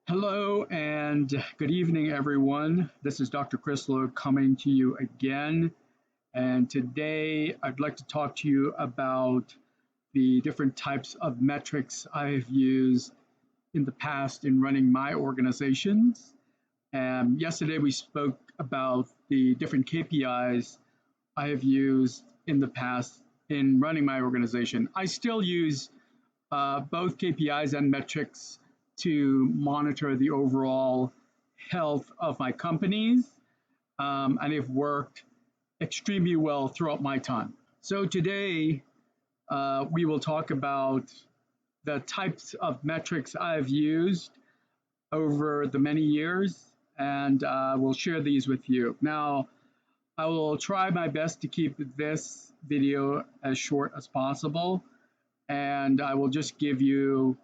Hello and good evening, everyone. This is Dr. Crislow coming to you again. And today I'd like to talk to you about the different types of metrics I've used in the past in running my organizations. And yesterday we spoke about the different KPIs I have used in the past in running my organization. I still use both KPIs and metrics to monitor the overall health of my companies, and they've worked extremely well throughout my time. So today, we will talk about the types of metrics I've used over the many years, and we'll share these with you. Now, I will try my best to keep this video as short as possible, and I will just give you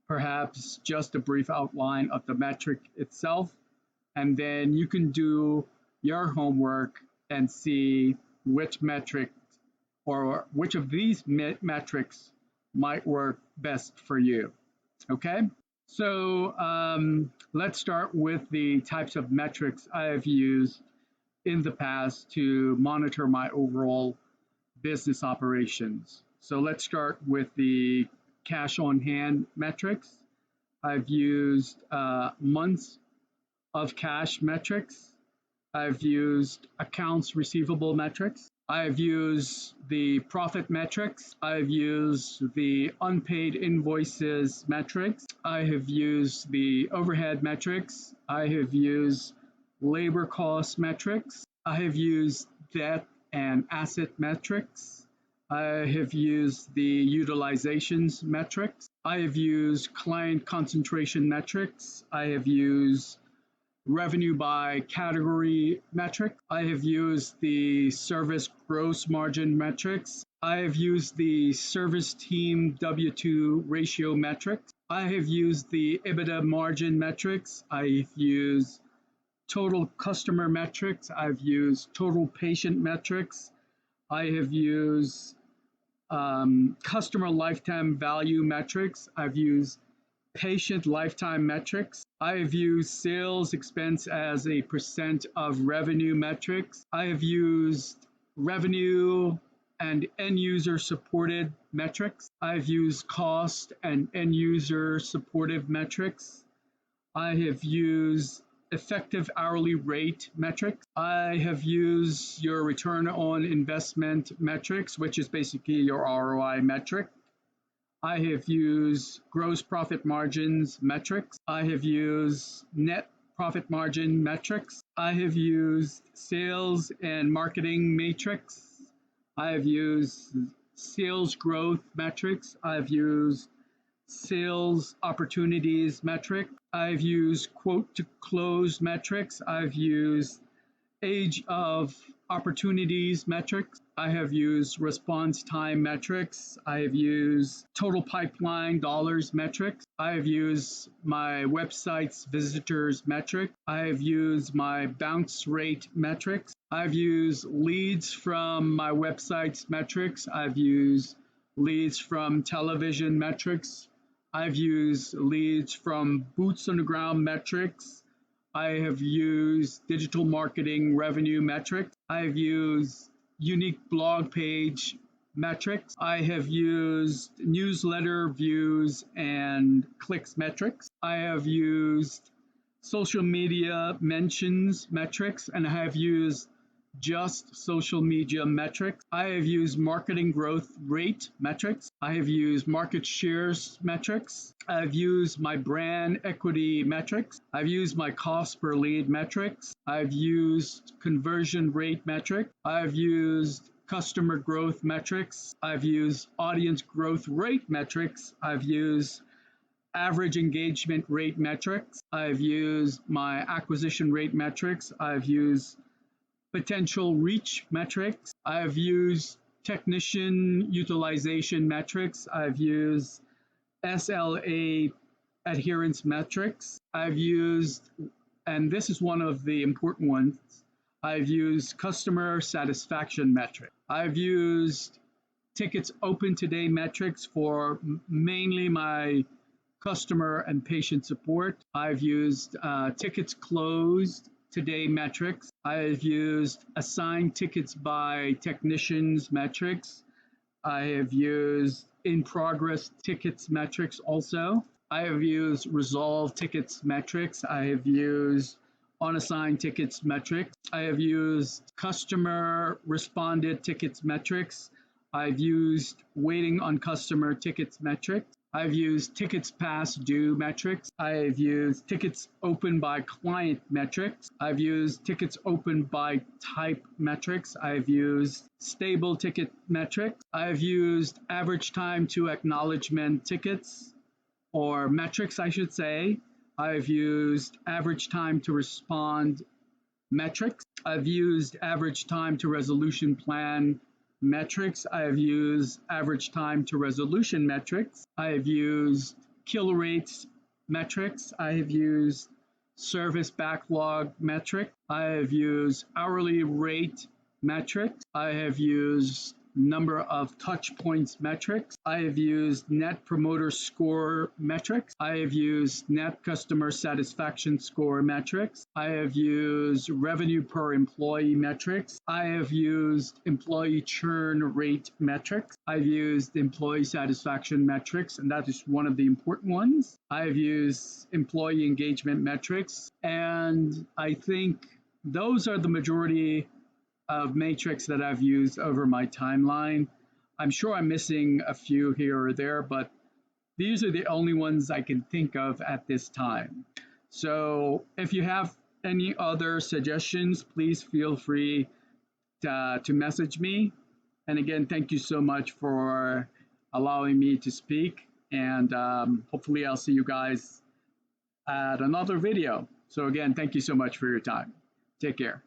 perhaps just a brief outline of the metric itself, and then you can do your homework and see which metric or which of these metrics might work best for you. Okay, so let's start with the types of metrics I have used in the past to monitor my overall business operations. So let's start with the cash on hand metrics. I've used months of cash metrics. I've used accounts receivable metrics. I've used the profit metrics. I've used the unpaid invoices metrics. I have used the overhead metrics. I have used labor cost metrics. I have used debt and asset metrics. I have used the utilizations metrics. I have used client concentration metrics. I have used revenue by category metric. I have used the service gross margin metrics. I have used the service team W2 ratio metrics. I have used the EBITDA margin metrics. I've used total customer metrics. I've used total patient metrics. I have used customer lifetime value metrics. I've used patient lifetime metrics. I have used sales expense as a percent of revenue metrics. I have used revenue and end user supported metrics. I've used cost and end user supportive metrics. I have used effective hourly rate metrics. I have used your return on investment metrics, which is basically your ROI metric. I have used gross profit margins metrics. I have used net profit margin metrics. I have used sales and marketing matrix. I have used sales growth metrics. I've used sales opportunities metric. I've used quote to close metrics. I've used age of opportunities metrics. I have used response time metrics. I have used total pipeline dollars metrics. I have used my website's visitors metric. I have used my bounce rate metrics. I've used leads from my website's metrics. I've used leads from television metrics. I've used leads from boots on the ground metrics. I have used digital marketing revenue metrics. I have used unique blog page metrics. I have used newsletter views and clicks metrics. I have used social media mentions metrics, and I have used just social media metrics. I have used marketing growth rate metrics. I have used market shares metrics. I've used my brand equity metrics. I've used my cost per lead metrics. I've used conversion rate metric. I've used customer growth metrics. I've used audience growth rate metrics. I've used average engagement rate metrics. I've used my acquisition rate metrics. I've used potential reach metrics. I've used technician utilization metrics. I've used SLA adherence metrics. I've used, and this is one of the important ones, I've used customer satisfaction metric. I've used tickets open today metrics for mainly my customer and patient support. I've used tickets closed today metrics. I've used assigned tickets by technicians metrics. I have used in progress tickets metrics also. I have used resolve tickets metrics. I have used unassigned tickets metrics. I have used customer responded tickets metrics. I've used waiting on customer tickets metrics. I've used tickets past due metrics. I've used tickets open by client metrics. I've used tickets open by type metrics. I've used stable ticket metrics. I've used average time to acknowledgement tickets, or metrics, I should say. I've used average time to respond metrics. I've used average time to resolution plan metrics. I have used average time to resolution metrics. I have used kill rates metrics. I have used service backlog metric. I have used hourly rate metrics. I have used number of touch points metrics. I have used net promoter score metrics. I have used net customer satisfaction score metrics. I have used revenue per employee metrics. I have used employee churn rate metrics. I've used employee satisfaction metrics, and that is one of the important ones. I have used employee engagement metrics, and I think those are the majority of matrix that I've used over my timeline. I'm sure I'm missing a few here or there, but these are the only ones I can think of at this time. So if you have any other suggestions, please feel free to message me. And again, thank you so much for allowing me to speak. And hopefully I'll see you guys at another video. So again, thank you so much for your time. Take care.